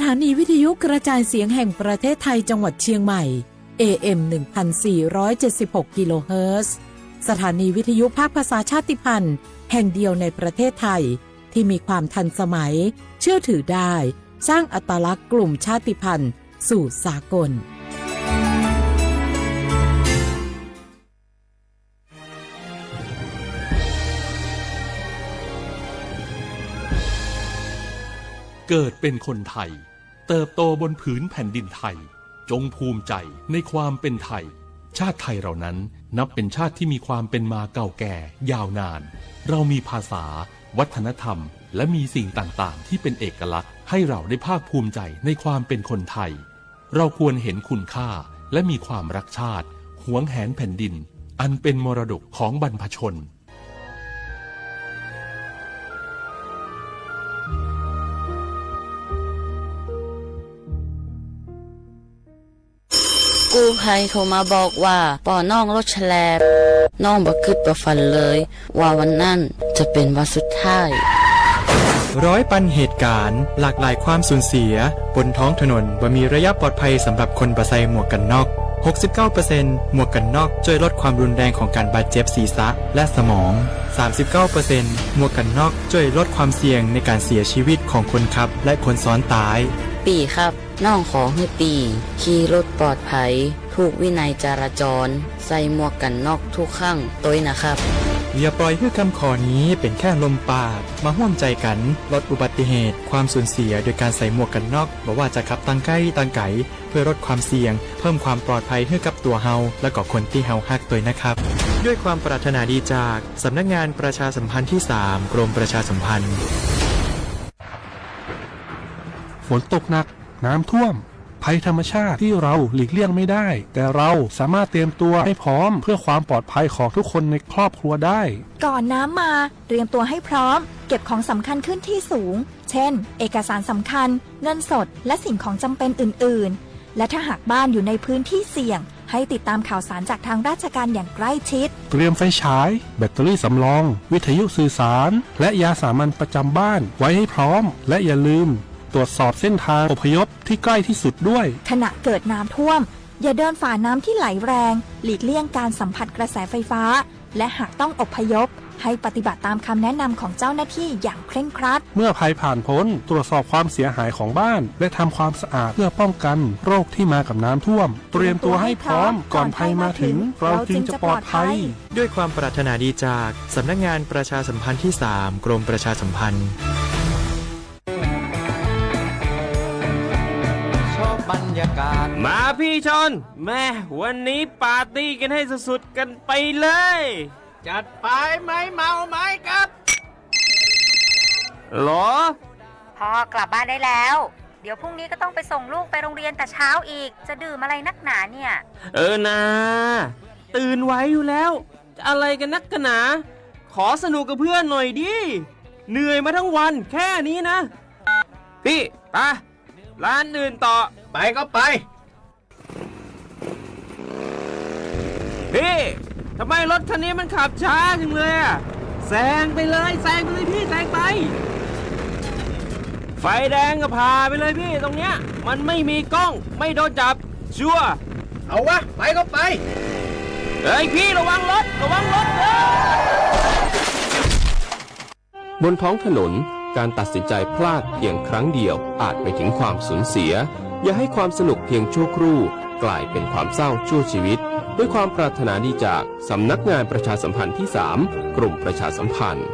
ถานีวิทยุกระจายเสียงแห่งประเทศไทยจังหวัดเชียงใหม่ AM 1476 กิโลเฮิรตซ์สถานีวิทยุภาคภาษาชาติพันธุ์แห่งเดียวในประเทศไทยที่มีความทันสมัยเชื่อถือได้สร้างอัตลักษณ์กลุ่มชาติพันธุ์สู่สากลเกิดเป็นคนไทยเติบโตบนผืนแผ่นดินไทยจงภูมิใจในความเป็นไทยชาติไทยเรานั้นนับเป็นชาติที่มีความเป็นมาเก่าแก่ยาวนานเรามีภาษาวัฒนธรรมและมีสิ่งต่างๆที่เป็นเอกลักษณ์ให้เราได้ภาคภูมิใจในความเป็นคนไทยเราควรเห็นคุณค่าและมีความรักชาติหวงแหนแผ่นดินอันเป็นมรดกของบรรพชนกู้ภัยโทรมาบอกว่าป่อน้องรถแฉลบน้องบ่คิดบ่ฝันเลยว่าวันนั้นจะเป็นวันสุดท้ายร้อยปันเหตุการณ์หลากหลายความสูญเสียบนท้องถนนบ่มีระยะปลอดภัยสำหรับคนบ่ใส่หมวกกันน็อก 69% หมวกกันน็อกช่วยลดความรุนแรงของการบาดเจ็บศีรษะและสมอง 39% หมวกกันน็อกช่วยลดความเสี่ยงในการเสียชีวิตของคนขับและคนซ้อนท้ายปีครับน้องขอให้ปีขี่รถปลอดภัยถูกวินัยจราจรใส่หมวกกันน็อกทุกครั้งตัวนะครับอย่าปล่อยให้คำขอนี้เป็นแค่ลมปากมาร่วมใจกันลดอุบัติเหตุความสูญเสียโดยการใส่หมวกกันน็อกบอกว่าจะขับตั้งใกล้ตั้งไกลเพื่อลดความเสี่ยงเพิ่มความปลอดภัยให้กับตัวเฮาและก็คนที่เฮาฮักตัวนะครับด้วยความปรารถนาดีจากสำนักงานประชาสัมพันธ์ที่ 3 กรมประชาสัมพันธ์ฝนตกหนักน้ำท่วมภัยธรรมชาติที่เราหลีกเลี่ยงไม่ได้แต่เราสามารถเตรียมตัวให้พร้อมเพื่อความปลอดภัยของทุกคนในครอบครัวได้ก่อนน้ำมาเตรียมตัวให้พร้อมเก็บของสำคัญขึ้นที่สูงเช่นเอกสารสำคัญเงินสดและสิ่งของจำเป็นอื่นๆและถ้าหากบ้านอยู่ในพื้นที่เสี่ยงให้ติดตามข่าวสารจากทางราชการอย่างใกล้ชิดเตรียมไฟฉายแบตเตอรี่สำรองวิทยุสื่อสารและยาสามัญประจำบ้านไว้ให้พร้อมและอย่าลืมตรวจสอบเส้นทางอพยพที่ใกล้ที่สุดด้วยขณะเกิดน้ำท่วมอย่าเดินฝ่าน้ำที่ไหลแรงหลีกเลี่ยงการสัมผัสกระแสไฟฟ้าและหากต้องอพยพให้ปฏิบัติตามคำแนะนำของเจ้าหน้าที่อย่างเคร่งครัดเมื่อภัยผ่านพ้นตรวจสอบความเสียหายของบ้านและทำความสะอาดเพื่อป้องกันโรคที่มากับน้ำท่วมเตรียมตัวให้พร้อมก่อนภัยมาถึงเราจึงจะปลอดภัยด้วยความปรารถนาดีจากสำนักงานประชาสัมพันธ์ที่ 3 กรมประชาสัมพันธ์บรรยากาศมาพี่ชนแม่วันนี้ปาร์ตี้กันให้สุดๆกันไปเลยจัดไปไหมเมาไหมครับหรอพ่อกลับบ้านได้แล้วเดี๋ยวพรุ่งนี้ก็ต้องไปส่งลูกไปโรงเรียนแต่เช้าอีกจะดื่มอะไรนักหนาเนี่ยนะตื่นไว้อยู่แล้วอะไรกันนักกันหนาขอสนุกกับเพื่อนหน่อยดิเหนื่อยมาทั้งวันแค่นี้นะพี่ไปร้านอื่นต่อไปก็ไปพี่ทำไมรถคันนี้มันขับช้าจังเลยอะแซงไปเลยพี่แซงไปไฟแดงก็พาไปเลยพี่ตรงเนี้ยมันไม่มีกล้องไม่โดนจับชัวร์เอาวะไปก็ไปเฮ้ยพี่ระวังรถบนท้องถนนการตัดสินใจพลาดเพียงครั้งเดียวอาจไปถึงความสูญเสียอย่าให้ความสนุกเพียงชั่วครู่กลายเป็นความเศร้าชั่วชีวิตด้วยความปรารถนาดีจากสำนักงานประชาสัมพันธ์ที่ 3 กรมประชาสัมพันธ์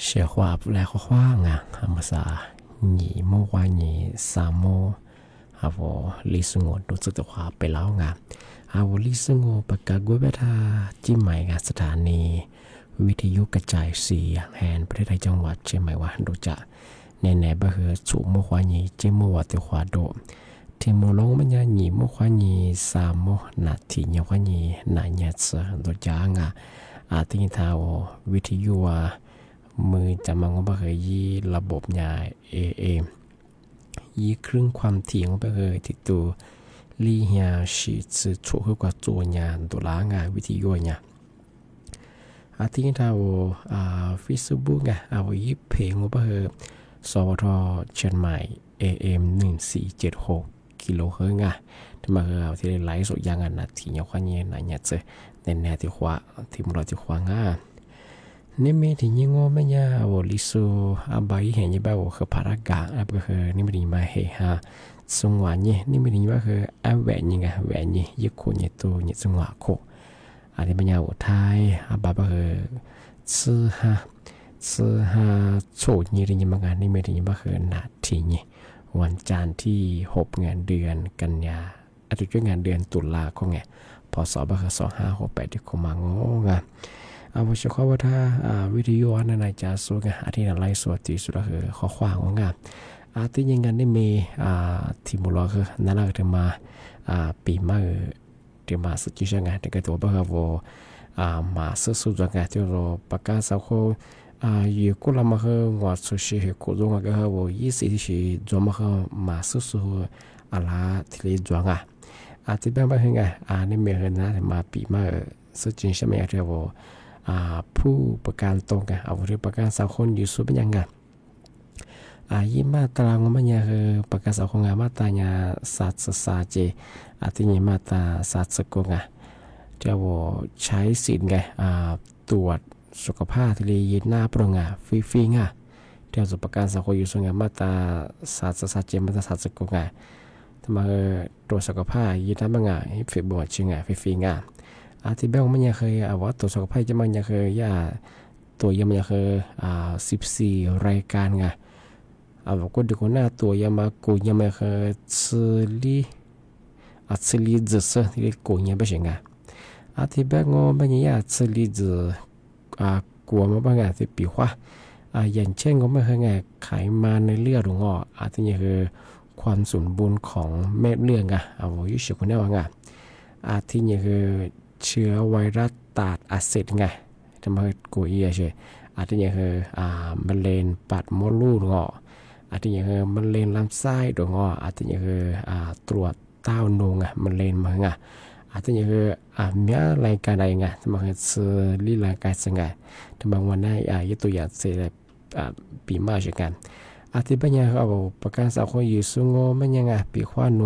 学话不来话啊，阿么啥，你莫话你啥么，阿我历史我都知道话ไปแล้วไงอาวุลิสงบประกาศไว้ว่าถ้าที่ใหม่งสถานีวิทยุกระจายเสียงแห่งประเทศไทยจังหวัดเชียงใหม่ว่าดูจะแน่ๆบ่เหือสูมัวควานีเจมัวติควาโดที่มัวลงมันยาหนีมัวควานีสามมัวนาทียควานีนายเสือดูจางอาทิตย์ท้าววิทยุว่ามือจะมังบ่เหือยีระบบยาAMยีครึ่งความถี่ของบ่เหือติดตัวลี่เฮียชีชื่อช่วยกว่าตัวงานตัวล้างานวิทยุเนี่ยอาทิตย์ท้าวFacebook ไงเอาไว้เพลงของบ่เหือสวทเชียงใหม่ AM 1476กิโลเฮิรตซ์ไงที่มาเอาที่ไลฟ์สดยังนาทีเนี่ยควานี้นะเนี่ยเจอแน่ๆที่ขวาที่มันเราที่ขวางนี่ไม่ถึงยังงอไม่ยาโอลิโซอาบายเห็นยังแบบว่าคือพารากาแบบก็คือนี่ไม่ถึงมาเฮฮาสงวนนี่ไม่ถึงว่าคืออาแหวนยังไงแหวนยี่ยี่คนยี่ตัวยี่สงวนโคอันนี้เป็นยาอุทัยอาบาก็คือซื้อฮาโฉดยี่ถึงยังบางงานนี่ไม่ถึงว่าคือนาทีนี่วันจันทร์ที่6งานเดือนกันยาอาทิตย์งานเดือนตุลาคมไงพศก็คือ2568ที่เขามางงเอาไว้เฉพาะว่าถ้าวิทยุในใจสูงอาทิตย์ไล่สวดที่สุดก็คือข้อความของงานอาทิตย์ยังกันได้มีที่มุลคือนั่นแหละที่มาปีมาที่มาสุดที่ช่างงานที่ก็ตัวบ้ามาสู้ๆจังงานที่เราประกาศสักคนอยู่กุลามาคือว่าสุดที่กุลงก็คือว่า20ที่จอมาคือมาสู้ๆอะไรที่จวงอาทิตย์บ้างไงนี่มีเงินนะมาปีมาสุดจริงใช่ไหมที่ว่าผู้ประกันตรงกันเอาเรื่องประกันสังคมอยู่สูงเป็นยังไงยี่มาตรางมันยังคือประกันสังคมมาตราเนี่ยสัตว์สาเจที่ยี่มาตราสัตว์สกุลจะว่าใช้สิทธิ์ไงตรวจสุขภาพที่เรียนหน้าโปร่งฟรีเดี๋ยวสุประกันสังคมอยู่สูงมาตราสัตว์สาเจมาตราสัตว์สกุลทำไมตรวจสุขภาพยืนหน้าบ้างให้ฟรีบ่ชิงฟรีที่เบลมันยังเคยว่าตัวสุขภาพจะมันยังเคยตัวยังมันยังเคย14รายการไงก็ดูคนหน้าตัวยังมากูยังไม่เคยซื้อลีจะซื้อที่กูยังไม่ใช่ไงที่เบลงมันยังซื้อลีจะกลัวมันบางอย่างที่ปีว่าอย่างเช่นก็ไม่เคยไงไขมันในเลือดหรือที่ยังคือความสมบูรณ์ของเม็ดเลือดไงอยู่เฉยคนนี้ว่าไงที่ยังคือเชื้อไวรัสตับอักเสบไงทำให้กูเอียใช่อาจจะยังคือมะเร็งปอดมดลูกอาจจะยังคือมะเร็งลำไส้ดงอาจจะยังคือตรวจเต้านมมะเร็งมาไงอาจจะยังคือมีรายการใดไงทำไมซื้อลีรายการสังไงทำไมวันนั้นยกตัวอย่างเสร็จปีมาใช่กันอาจจะเป็นยังเอาประกันสังคมอยู่สูงมันยังไงปีขวานโน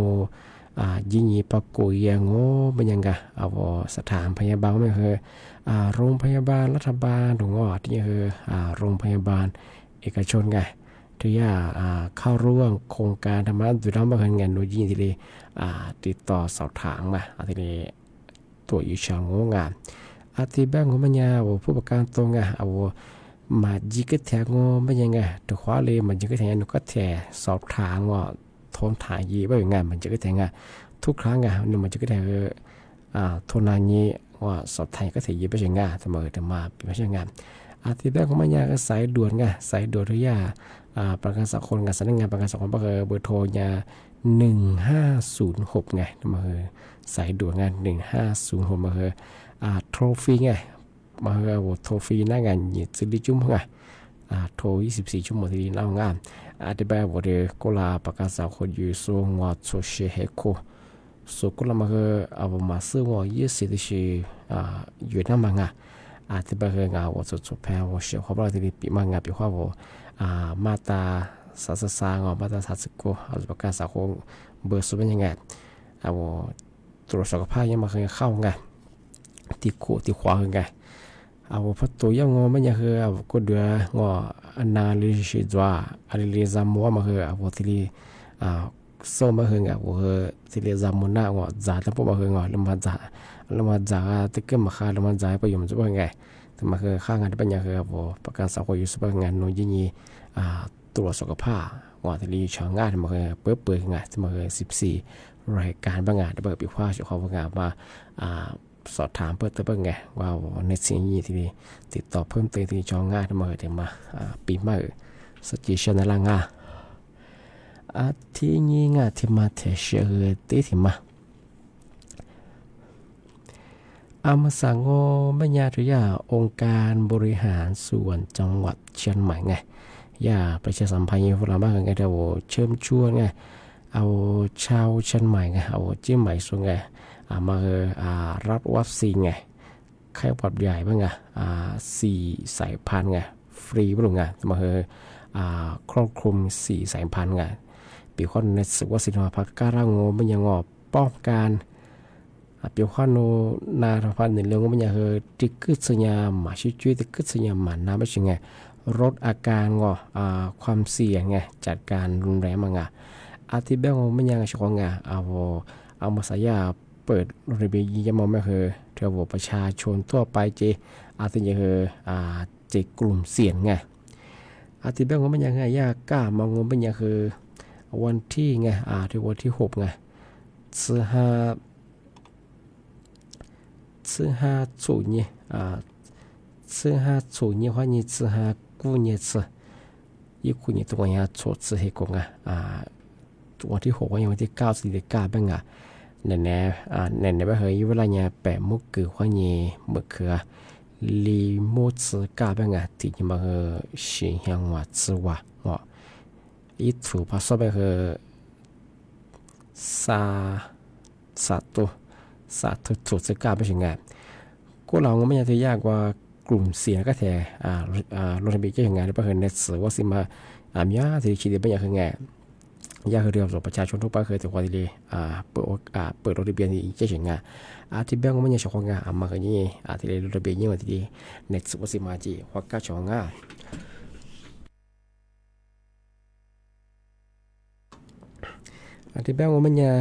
ยิ่งยีปกุยยังโง่เป็นยังไงสถานพยาบาลไม่เคยโรงพยาบาลรัฐบาลหรือว่าที่คือโรงพยาบาลเอกชนไงที่เข้าร่วมโครงการธรรมะดูด้านบางงานโดยยิ่งที่เลยติดต่อสอบถามมาที่เลยตัวอยู่ช่างงานที่แบงก์มันยังผู้ประกันตรงไงมาจิกแทงโง่เป็นยังไงตัวขวาเลยมันจิกแทงนุก็แทสอบถามว่าทนถ่ายยีว่าอย่างไงมันจะก็แทงทุกครั้งนึกมันจะก็แทงทนนานยีว่าสอบไทยก็ถือยีไปใช่ไงเสมอแต่มาเป็นไม่ใช่ไงที่แรกของมันยาก็สายด่วนไงสายด่วนทุกอย่างประกันสังคมกับสำนักงานประกันสังคมเบอร์โทรยา1506ไงมาสายด่วนงาน1506มาโทรฟรีไงมาโทรฟรีหน้างานยืดซื้อดิจุ่มไงโทร24ชั่วโมงทีนี้เอางานที่แบบว่าเด็กก็ลาประกันสังคมอยู่ส่งว่าโซเชียลเฮโคส่งก็ลามามาซื้อว่า20ที่อยู่นั่นมั้งที่แบบว่าสุดแพงว่าเชื่อเขาบอกที่ปีมังปีว่ามาตรา33มาตรา39ประกันสังคมเบอร์สุดเป็นยังไงตรวจสุขภาพยังมาเคยเข้าไงที่ขวาไงพัดตัวยังงอมันยังคือก็เดืองอนาลิซิสว่าอะไรเรียกมัวมาคือที่โซมาคือที่เรียกมุน่าจ่าทั้งพวกมาคือแล้วมาจ่าที่เกิดมาขาแล้วมาจ่าไปอยู่มันจะเป็นไง แต่มาคือข้างงานที่เป็นอย่างคือว่าประกันสังคมอยู่สปงานโนยิ่งตรวจสุขภาพว่าที่รีช่องงานมาคือเปิดงานมาคือ14รายการบางงานเปิดปีว่าช่วงเขาบางงานมาสอบถามเพิ่มเติมไงว่าในสิ่งนี้ที่ติดต่อเพิ่มเติมที่ช่องงานมาเดี๋ยวมาปีใหม่สกิชนละงาที่นี้งานที่มาเทเชอร์ตีที่มามาสังโงไม่ยาทุยาองค์การบริหารส่วนจังหวัดเชียงใหม่ไงอย่าประชาสัมพันธ์พวกเราบ้างไงเดี๋ยวเชิญชวนไงเอาชาวเชียงใหม่ไงเอาเชียงใหม่ส่วนไงมารับวัคซีนไงไข้หวัดใหญ่บ้างไง4 สายพันธุ์ไงฟรีบ้างไงมาครอบคลุม4 สายพันธุ์ไงปีข้อในสุวัสดิ์พักการะโงไม่ยังอป้องกันเปียวข้อโนนาทพันธ์ในเรื่องมันยังติดกึศยาหมาช่วยติดกึศยาหมาน้ำไม่ใช่ไงลดอาการความเสี่ยงไงจัดการรุนแรงมั้งอาทิตย์แบงค์มันยังเฉพาะไงเอามาสายาเปิดระเบียบยี่ยมไม่เคยเที่ยวประชาชนทั่วไปอาทิตย์ยังเจกลุ่มเสี่ยงไงอาทิตย์แบงค์มันยังไงยากกล้ามองมันยังวันที่ไงที่วันที่6ไง45年45年话你45年19年ตัวนี้错字ให้กงวันที่6วันที่9สิได้9บ้างนั่นไปเฮยเวลาเนี่ย8มุกคือว่านี่มื้อคือลีโมซกาบ้างที่มาสิงห์ว่าชื่อว่าอีถูกภาษาไปสาธุถูกสกัดไม่ใช่ไงก็เราไม่อยากจะยากกว่ากลุ่มเสียก็แต่โรงเรียนจะยังไงหรือเปล่าในสื่อว่าสิมามีอะไรที่คิดไม่อยากคือไงอยากเรียนกับประชาชนทั่วไปเคยแต่ว่าดีเปิดโรงเรียนจะยังไงที่แบงก์ไม่อยากชงงานมาคือนี่ที่โรงเรียนนี่ว่าที่ในสื่อว่าสิมาจีว่าก็ชงงานที่แบงก์มันเนี่ย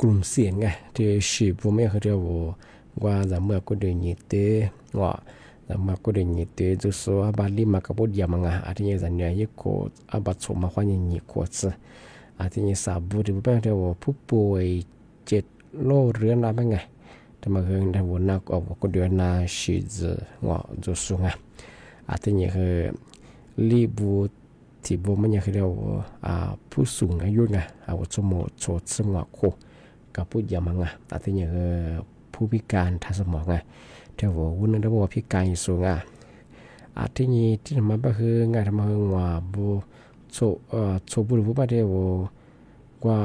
กลุ่มเสี่ยงไงที่ชีพไม่เคยเรียกว่าจะเมื่อก็เดินยีเตะว่าจะเมื่อก็เดินยีเตะจะสัวบาลีมากระปุกยามังอาทิตย์จะเนี่ยยี่โคบัดสมมาควายยี่โคซึอาทิตย์สาบุที่เป็นเรียกว่าผู้ป่วย7 โรคเรื้อนอะไรไงแต่มาเรื่องที่วันนักก็เดือนนาชีจะว่าจะสูงอาทิตย์คือรีบูที่บ่มันยังคือเรียกว่าผู้สูงอายุไงสมองโฉดสมองโคกับผู้ยามังแต่ที่นี่คือผู้พิการทางสมองไงเท่าว่าวุ้นนั่นว่าพิการสูงที่นี่ที่ทำมาก็คืองานทำมาว่าบุโฉบุรุษผู้บาดเจ็บว่า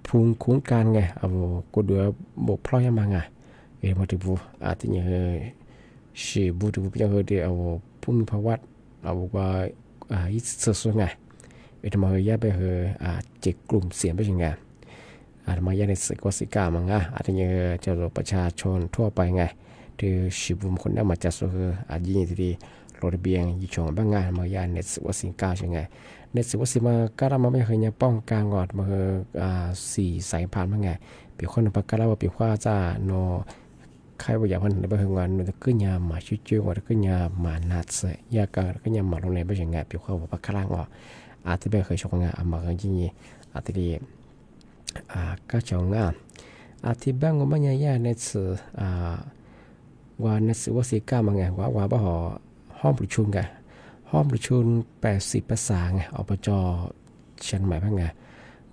ภูมิคุ้มกันไงก็ดูบกพร่องยังไงมาถึงบุที่นี่คือชีบุรุษผู้ยังคือเดียวผู้มีภาวะว่าอีสุดไงทำไมยาไปเจ็กกลุ่มเสียงไปยังไงทำไมยาในสื่อก็สิกามังอาจจะเจ้าประชาชนทั่วไปไงที่ชีบุมคนได้มาจัดสุยิ่งที่รถเบียงยี่ชงบ้างไงมายาในสื่อว่าสิกาใช่ไงในสื่อว่าสิมาการมาไม่เคยเนี่ยป้องกันก่อนมา4 สายพันธุ์บ้างไงปีคนประกาศว่าปีว่าจะโนใครว่าอยากมันในบางงานมันจะขึ้นยาหมาชิวๆว่าจะขึ้นยาหมาหนัดเสียยาการขึ้นยาหมาลงในบางงานปีว่าประกาศว่าอาจจะเป็นเคยชกงานมากันจริงๆอาจจะดีก็ชกงานอาจจะบางว่ามันยาในสื่อว่าในสื่อว่าสิก้ามาไงว่าบ่ห่อห้องประชุมไงห้องประชุม80 ภาษาไงอบจ.เชียงใหม่บ้างไง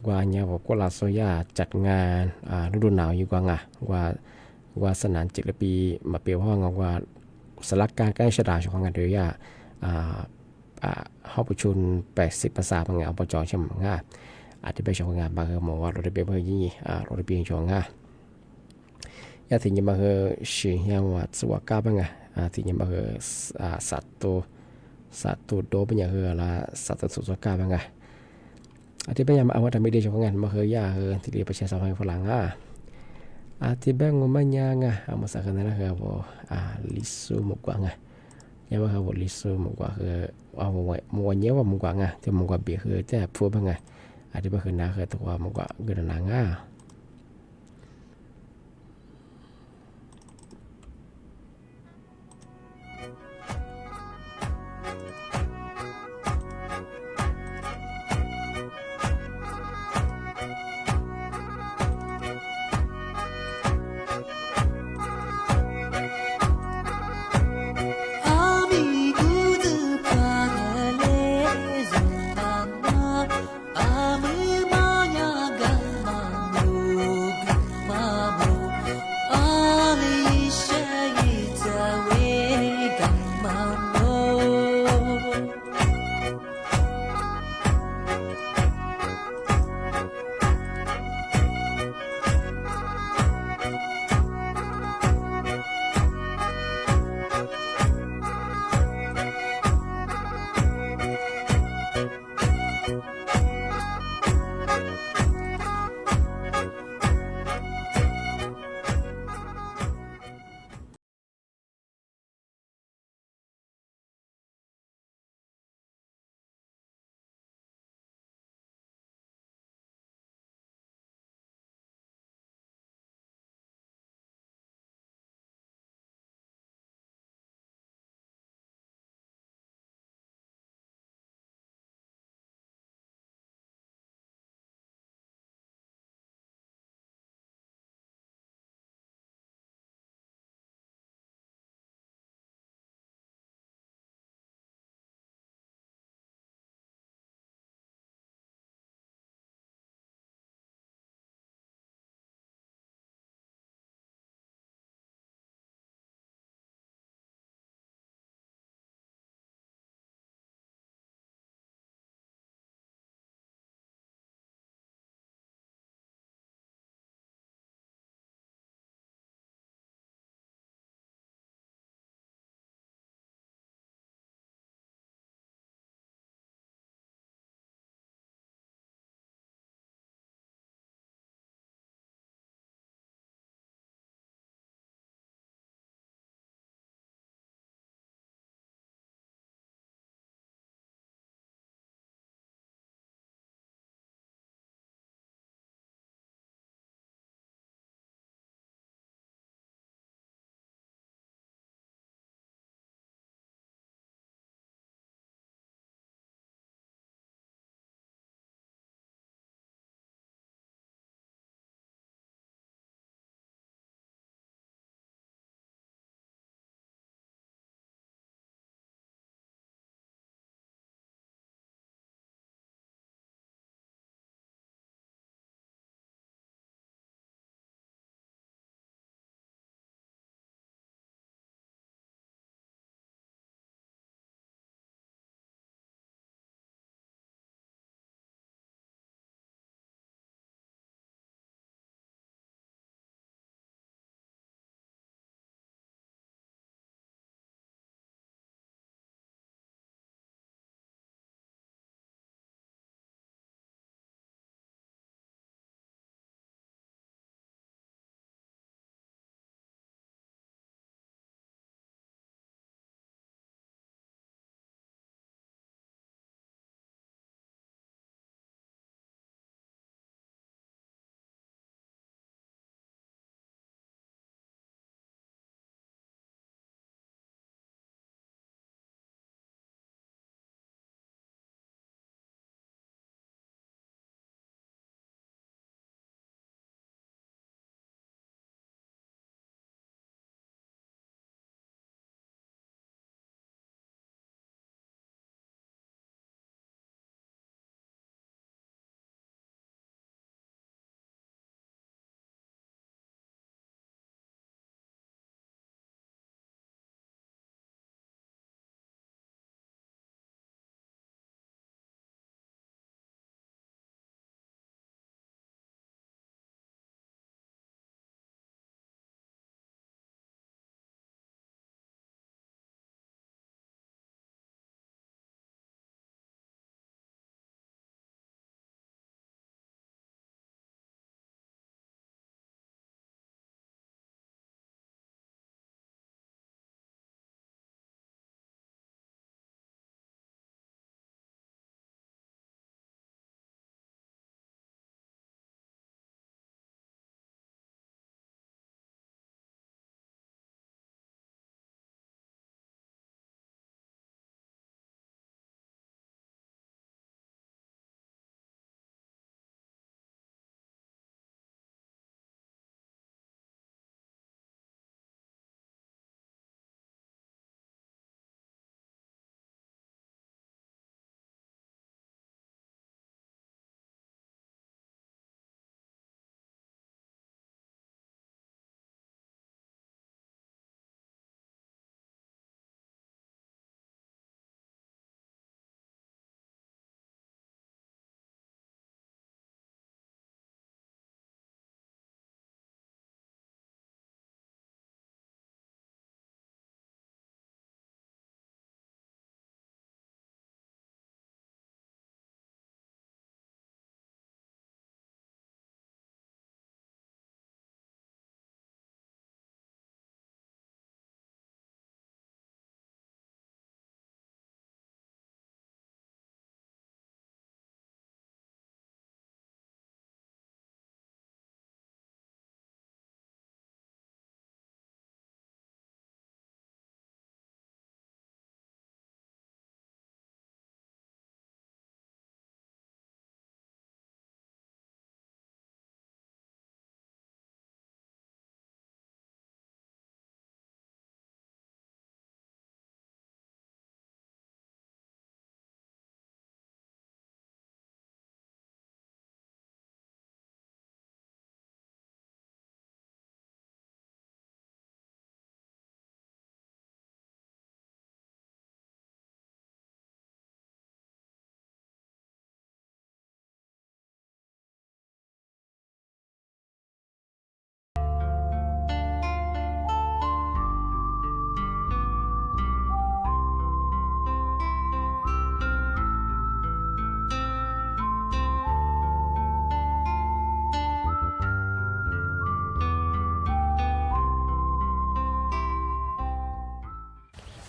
ว่าเนี่ยบอกว่าลาโซยาจัดงานฤดูหนาวอยู่กว่าไงว่าสนาน7 ปีมาเปียวห้องว่าสลักการใกล้ชดาช่วงงานเดียวยาห้องประชุม80 ภาษาบางงานอบจ.เชียงใหม่ง่าอาจจะไปช่วงงานบางหมอว่าเราได้ไปเพื่อยี่เราได้เปลี่ยนช่วงง่ายาถึงยังมาเฮชิยาวัดสวาก้าบ้างไงถึงยังมาเฮสัตว์โดเป็นอย่างเฮละสัตว์สุสก้าบ้างไงที่เป็นยังมาเอาว่าทำไม่ได้ช่วงงานมาเฮยาเฮที่เรียกประชาสัมพันธ์ฝรั่งที่แบงก์มันยังมาสักนั้นนะครับว่าลิซูมุกว่าไงยังว่าเขาลิซูมุกว่าคือมัวเนี้ยว่ามุกว่าไงที่มุกว่าเบียคือจะพูดบ้างไงที่เป็นคือนาคือตัวมุกว่าเกิดนาง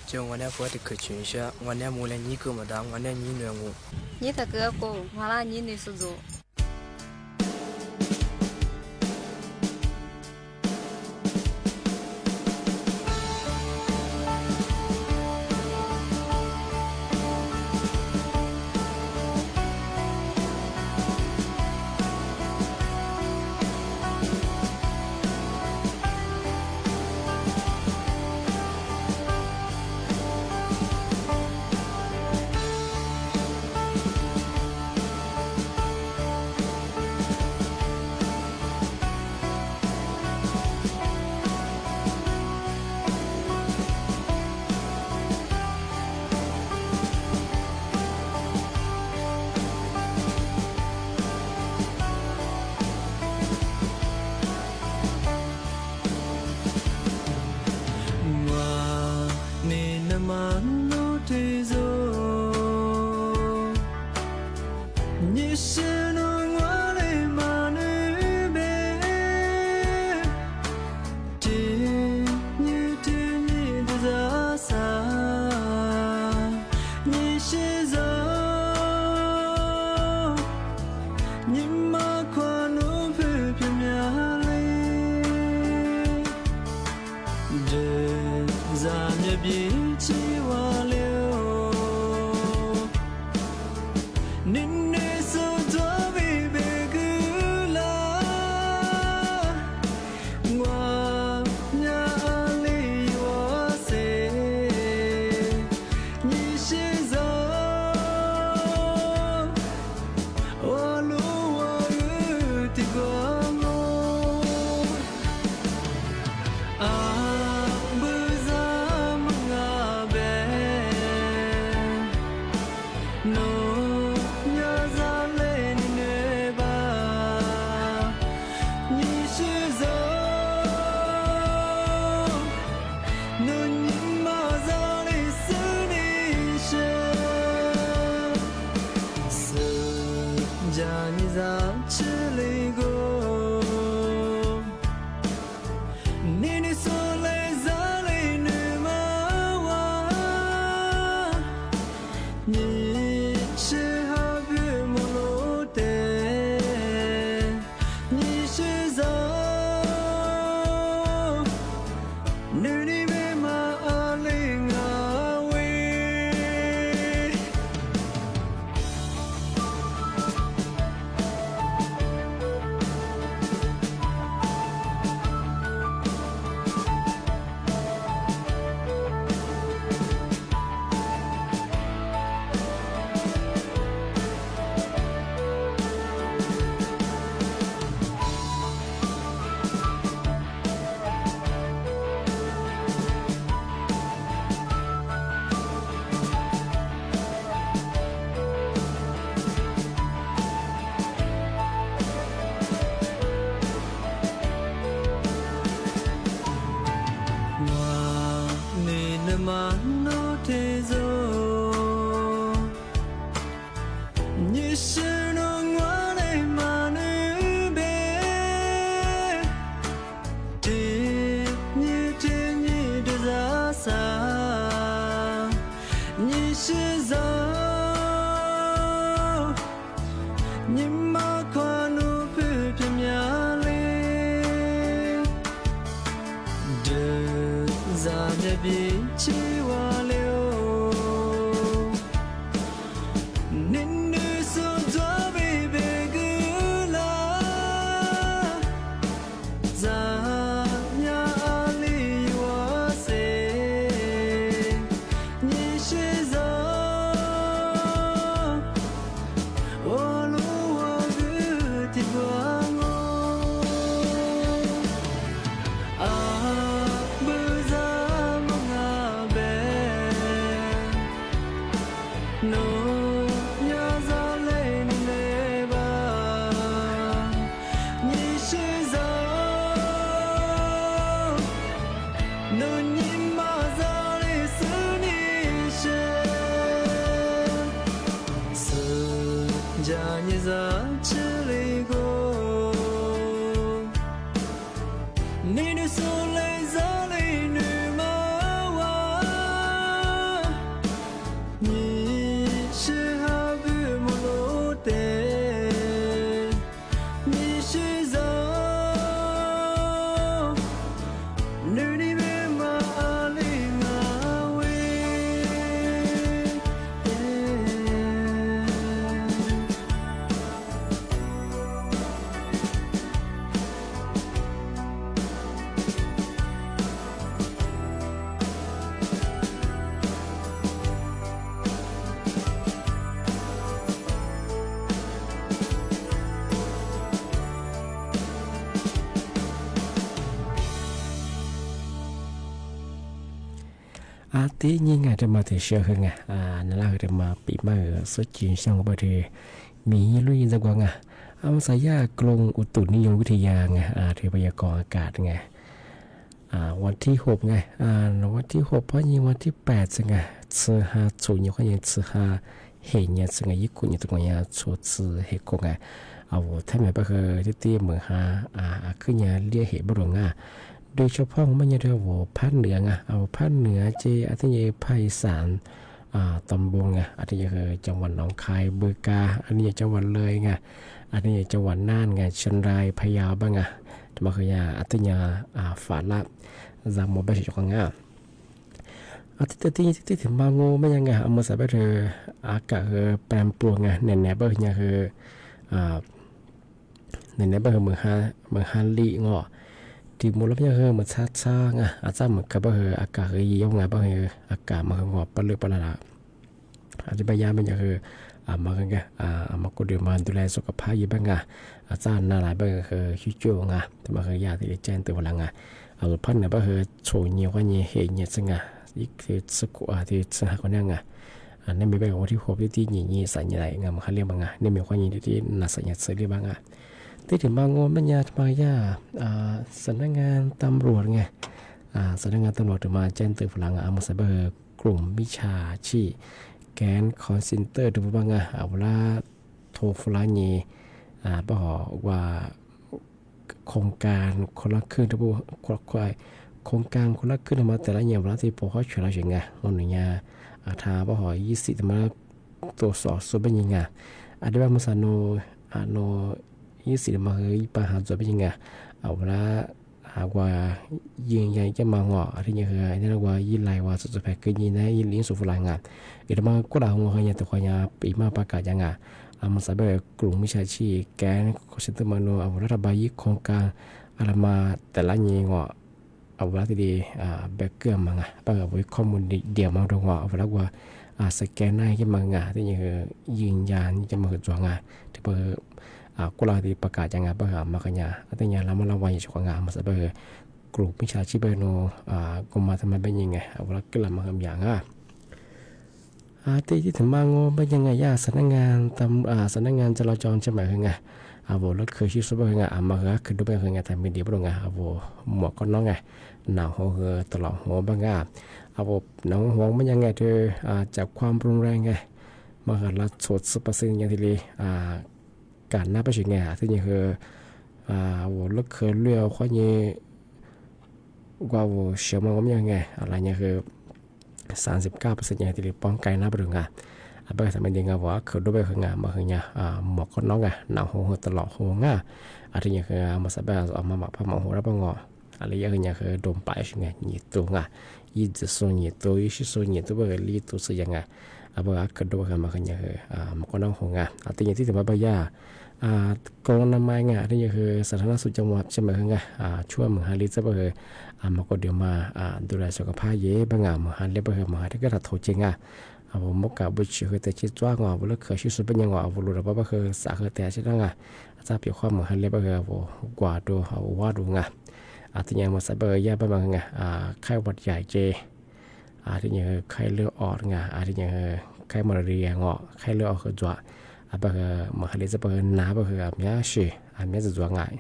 就我那佛的可群下，我那木来你哥么当，我那你暖我。你的哥哥，完了你的叔叔。你的手来，手来，你妈妈。tí nhiên ngày trong mà thì sơ hơn nó là trong mà bị mà số chuyện xong bởi thì mỹ lưu ý ra qua saiยากลงอุตุนิยมวิทยาที่พยากรณ์อากาศวันที่6วันที่6เพราะยิ่งวันที่8สิ次哈主要可能次哈黑年次一股你这个呀出次黑个我他们不和ที่เหมือนคือเนี่ยเรียกเหตุบรงโดยเฉพาะมันจะเรียกว่าภาคเหนือเอาภาคเหนือเจอาทิตย์ภาคอีสานตำบลอาทิตย์คือจังหวัดหนองคายเบอร์กาอันนี้จังหวัดเลยอันนี้จังหวัดน่านเชียงรายพะเยาบ้างจะมาคือยาอาทิตย์ฝาละจำโมบายจุกอาทิตย์ที่ถึงมาโง่ไม่ยังเอามาใส่ไปเถอะอากาศแปรปรวนแน่ๆเบอร์เนี่ยคือแน่ๆเบอร์เหมือนฮันลี่ที่มูลค่าเหมือนช้าอาจจะเหมือนกับอากาศยี่ยงเบอร์อากาศมันงอปลปลาอาจจะพยายามเป็นอย่างมากันมาก็เดี๋ยวมาดูแลสุขภาพยี่บ้างอาจารย์น่ารักบ้างชิโจ้แต่มายาที่แจ้งตัวพลังเอาพันเนี่ยบ้างโชว์เงี้ยว่าเงี้ยเฮียซึ่งอีกที่สกุลที่สหคนนั่งนี่มีแบบว่าที่หัวที่ยี่สัญญาอะไรมันเขาเรียกบ้างนี่มีความยี่ที่น่าสัญญาสื่อเรียกบ้างที่ถึงบางงมันยาทำไมสำนักงานตำรวจสำนักงานตำรวจมาแจ้งตัวพลังมาใส่เบอร์กลุ่มวิชาชีแกนคอนเซนเตอร์ดูบ้างเอาละโทรฟลานีบอกว่าโครงการคนละครึ่งทุกโครงการคนละครึ่งมาแต่ละอย่างเวลาที่พอเขาเฉลยอย่างวันหนึ่งทาบอก20มาตรวจสอบส่วนเป็นยังอันนี้ว่ามุสาโน20มาปัญหาส่วนเป็นยังเอาละว่ายิงใหญ่จะมาหงอที่นี่คือนี่เราว่ายิงไหลว่าสุดๆไปคือยิงในยิงลิ้นสุดฝรั่งอีกมาก็เราหัวเขาเนี่ยแต่คนเนี่ยปีมาประกาศยังมันสายแบบกลุ่มวิชาชีพแกนคอนเซนเตอร์มาโนเอารัฐบาลยึดโครงการอะไรมาแต่ละยิงเอาเวลาที่ดีแบกเกอร์มาประกอบไว้ข้อมูลเดี่ยวมาตรงเอาเวลาว่าสแกนหน้าที่มาที่นี่คือยิงยานจะมาหัวจวงที่เปิดก็เราที่ประกาศยังบ้างมากันแต่เนี่ยเรามาระวังอยู่กับมาสายแบบกลุ่มวิชาชีพโนกรมมาทำไมเป็นยังไงเอาเวลาก็เรามาทำอย่างที่ถึงมาโง่เป็นยังไงสำนักงานสำนักงานจราจรใช่ไหมคือไงแล้วเคยชื่อสุบเป็นไงมาคือดูเป็นคือไงแต่ไม่ดีบ้างหมวกก็น้องหนาวหัวตลอดหัวบ้างหนาวหัวมันยังไงเธอจากความรุนแรงมาละสดสุดสิ่งอย่างที่เลยการน่าไปถึงไงที่นี่คือแล้วเคยเลี้ยวข้อนี้ว่าเชื่อมันยังไงอะไรเนี่ยคือ39%อย่างที่ป้องกันน้าบริงไปทำเป็นยังว่าคือดูไปคืองานมาคืองานหมอกก็น้องหนาวหัวตลอดหัวอะไรอย่างคือมาสับแบบออกมาหมักผ้าหมอกหัวรับงออะไรอย่างเงี้ยคือโดนไปใช่ไหมยี่ตัวยี่จะส่วนยี่ตัวยี่ส่วนยี่ตัวแบบลีตัวสื่อยังไงไปคือดูไปมาคืองานคือหมอกก็น้องหัวอะไรอย่างที่ถึงมาใบยากองน้ำไม้อะไรอย่างคือสาธารณสุขจังหวัดใช่ไหมคืองานช่วยเหมือนฮาริสไปคือมาก็เดี๋ยวมาดูแลสุขภาพเย่บางเหมือนฮาริสไปคือมาที่ก็ถัดโทจริงมกกับบุชคือแต่ชิดจ้างว่าบุรุษเคยชื่อสุดเป็นยังว่าบุรุษเราคือสาคือแต่ชิดนั่งจะเปรียบความเหมือนฮันเล่ก็คือกว่าดูว่าดูที่ยังมาใส่เบอร์แย่ไปบางไข้หวัดใหญ่เจที่ยังไข้เลือดออกที่ยังไข้มาเรียไข้เลือดออกคือจ้าเหมือนฮันเล่จะเป็นน้ำคืออันนี้สิอันนี้จะจ้าง่าย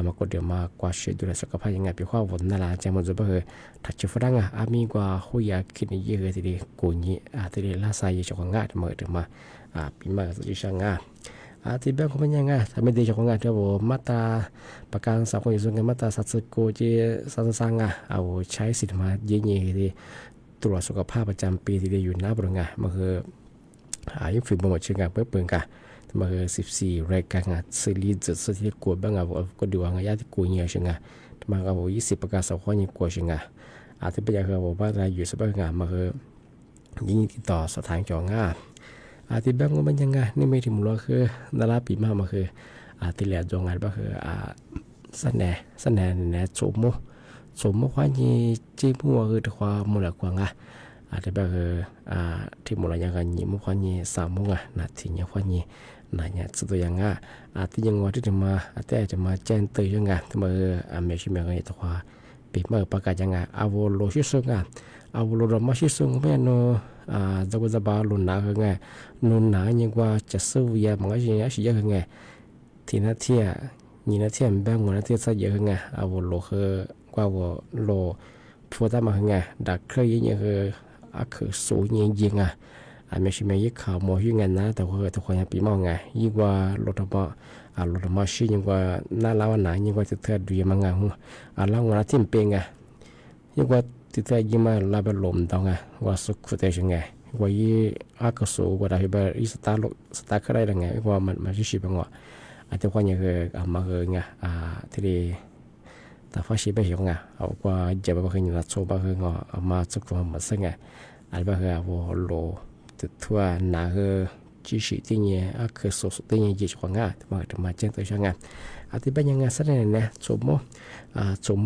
มาก็เดี๋ยวมากว่าดูแลสุขภาพยังไงเปรียบความวันนั่นแหละจะมันจะคือถัดชิฟดังมีกว่าคุยคิดเยอะทีเดียวกูนี่ทีเดียวล่าสายจากงานเมื่อถึงมาปีมาสุดที่ช่างที่แบบเขาเป็นยังไงถ้าไม่ได้จากงานที่ว่ามาตราประกันสังคมอยู่ส่วนกันมาตราสัตว์โกจีสัตว์สังเอาใช้สิทธิ์มาเยี่ยที่ตรวจสุขภาพประจำปีที่ได้อยู่หน้าบริงานมันคือยังฝึกบ่หมดเชิงการเปิดเผยกันมาคือ14รายการซีรีส์จุดที่กวดบ้างก็ดูว่ายาที่กวดเยอะเชิงมาก็20ประกาศสังคมยังกวดเชิงที่เป็นอย่างคือว่าอะไรอยู่สักงานมาคือยิ่งติดต่อสถานจองที่แบบว่ามันยังไงนี่ไม่ถึงมูลคือดาราปีมาคือที่เหลือจองงานก็คือสแนเนี่ยสมมุความยี่จีมัวคือความมูลกว่างที่แบบคือที่มูลยังไงยี่มุความยี่3โมงนาทีเนี่ยความยี่นายเนี่ยสุดยังที่ยังว่าที่จะมาแต่จะมาแจ้งเตือนยังไงที่มาเมื่อชิมยังไงตัวปี ปีเมื่อประกาศยังไงอาวโลชิซุงอาวโลดมาชิซุงแม่โนจะก็จะบาลุนหนาคือไงนุนหนายังว่าจะสู้ยามันก็ยังสิเยอะคือไงทีนั้นเที่ยนี่นะเที่ยแบ่งวันนั้นเที่ยซะเยอะคือไงอาวโลคือกว่าโลพัวตามาคือไงดักเคยยิงคือคือสูงยิงไม่ใช่ไม่ยึดข่าวมอยิ่งไงนะแต่ว่าทุกคนยังปีมองไงยิ่งกว่ารถมาชิยิ่งกว่าหน้าเล่าหนายิ่งกว่าติดเถื่อนดูยังมังไงหัวเล่าวันที่เป็นไงยิ่งกว่าติดเถื่อนยิ่งมาลาเบลลมตองไงว่าสุขเตจไงว่ายี่ก็สูว่าได้แบบอีสตาร์ก็ได้ยังไงว่ามันชิบังว่าแต่ว่าอย่างคือมาคือไงที่ดีแต่ฟ้าชิบะเหี่ยวไงเอาว่าเจ็บว่าคืออย่างนั้นโซ่ว่าคือว่ามาสุขตัวมันซึ่งไงอันว่าคือว่าโลติดทั่วหนาคือจีสีที่เนี่ยคือสุดที่เนี่ยจีกว่างามาเจ้าตัวช่างงานที่เป็นยังไงสักเนี่ยนะสมมติ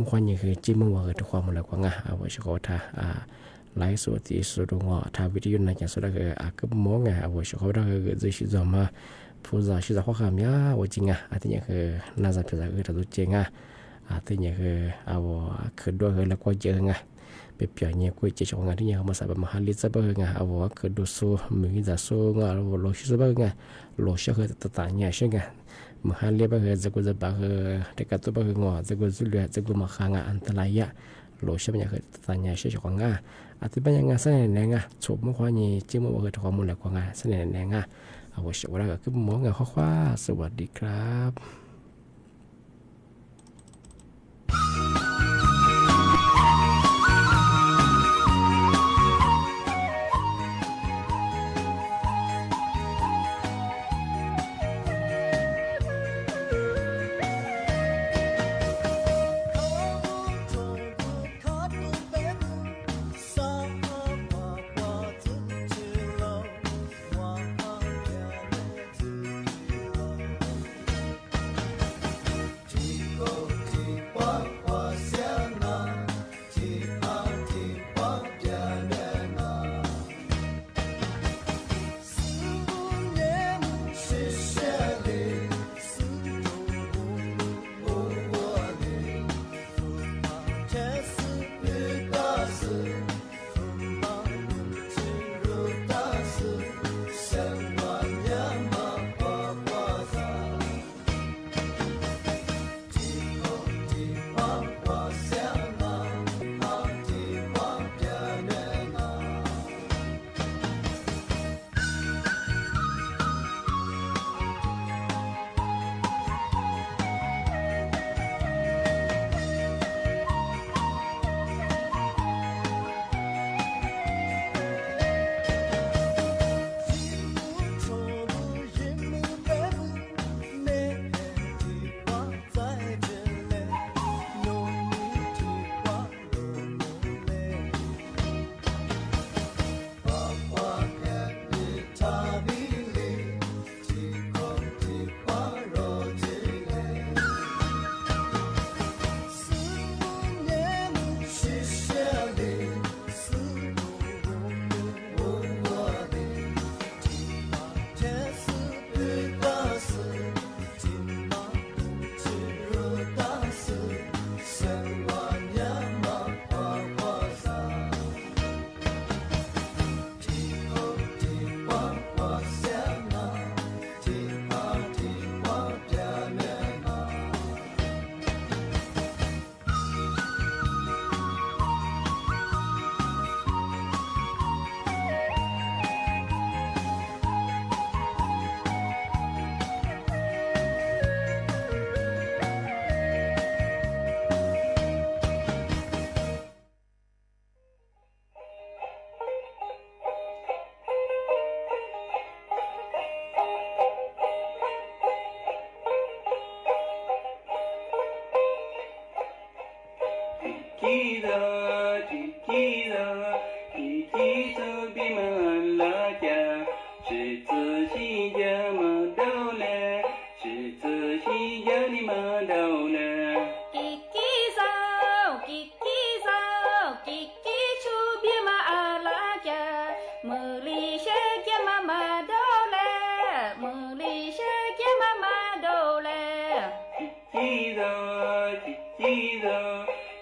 ความยังคือจีมึงว่าทุกความมันเลยกว่างาเอาไว้ช่วยท่าไลฟ์สดที่สุดงอท่าวิทยุนั่นอย่างสุดก็ก็มองไงเอาไว้ช่วยได้ก็จะชิดจะมาผู้จะชิดจะข้อคำยาว่าจริงที่เนี่ยคือน่าจะเป็นอะไรตัวจริงที่เนี่ยคือเอาคือด้วยแล้วก็เยอะไงเปลี่ยนเนี่ยคุยเจาะงานที่เนี่ยเขามาใส่แบบมหาลิซาเบอร์ไงเอาว่าคือดูโซ่มือจะโซ่งาโลชิซาเบอร์ไงโลชิคือต่างๆเนี่ยใช่ไงมหาลิเบอร์จะกูจะบาคือเด็กตัวเบอร์งอจะกูจะเลือจะกูมาค้างอันตรายโลชิมันคือต่างๆเนี่ยใช่ของงาที่เป็นยังไงเสน่ห์เนี่ยชมมุขวานี่จิ้มว่าคือทุกความมุ่งหลักของงาเสน่ห์เนี่ยเอาไว้ช่วยได้ก็คือมองงาข้อสวัสดีครับ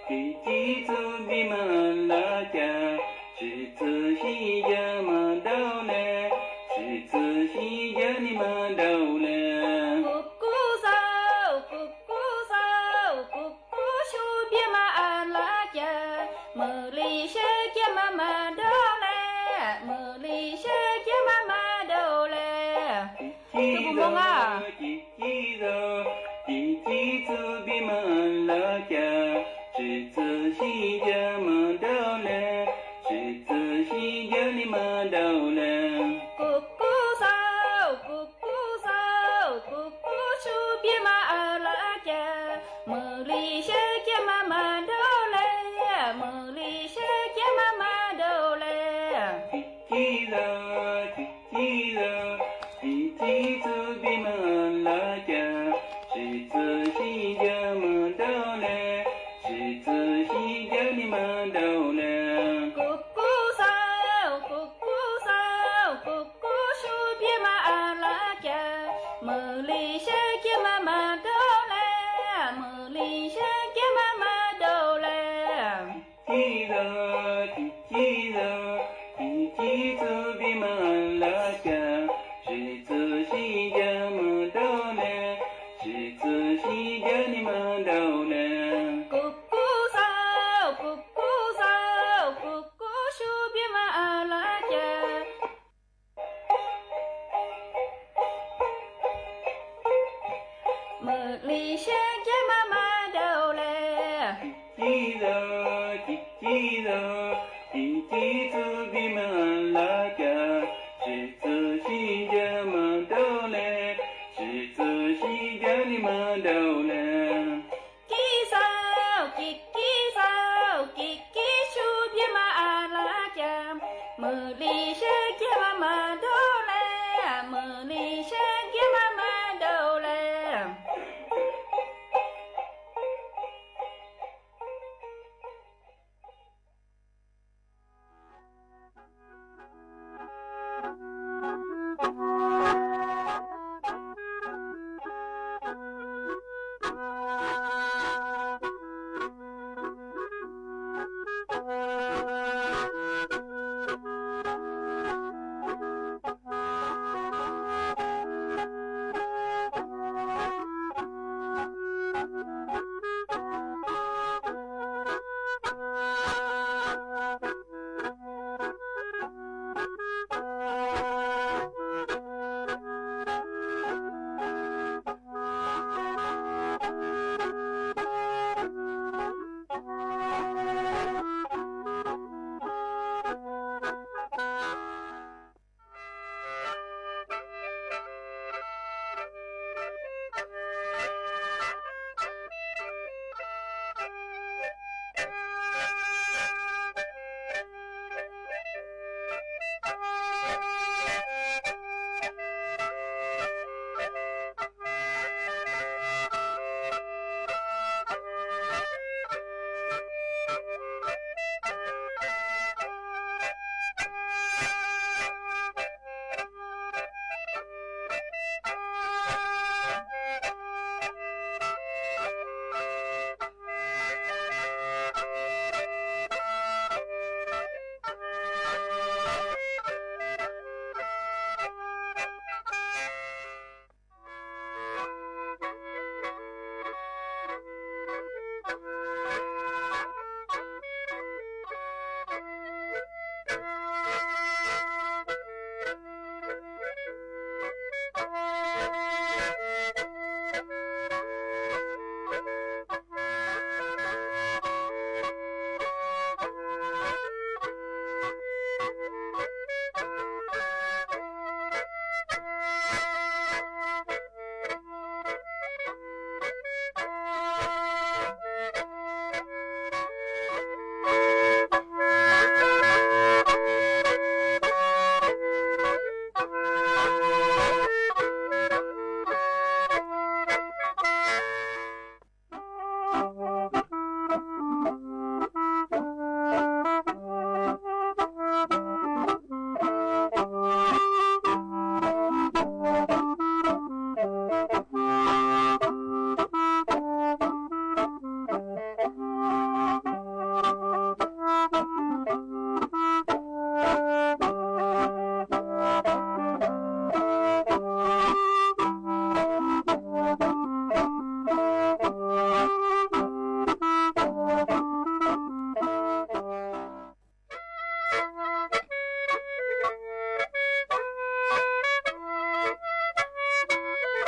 叽叽เ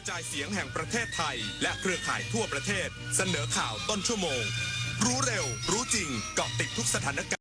จายเสียงแห่งประเทศไทยและเครือข่ายทั่วประเทศเสนอข่าวต้นชั่วโมงรู้เร็วรู้จริงเกาะติดทุกสถานการณ์